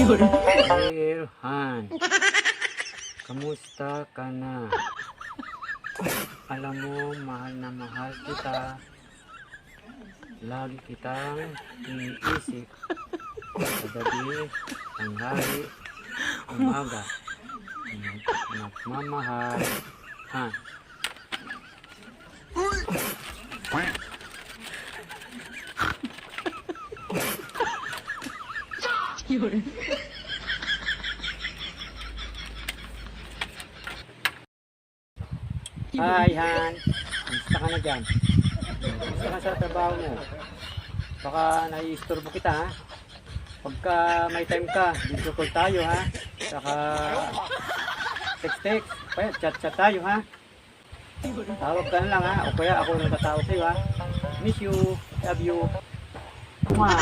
Dear Han, kamusta ka na? Alam mo, mahal na mahal kita. Lagi kitang iniisip. Sa gabi, tanghali, umaga. Nagmamahal. Han. Hi Han, kamusta ka na dyan? Kamusta ka sa trabaho mo? Baka nai-istorbo kita ha? Pagka may time ka, video call tayo ha? Saka text, chat tayo ha? Tawag ka na lang ha? O kaya ako nagtatawag sa'yo ha? Miss you, love you. Mwah.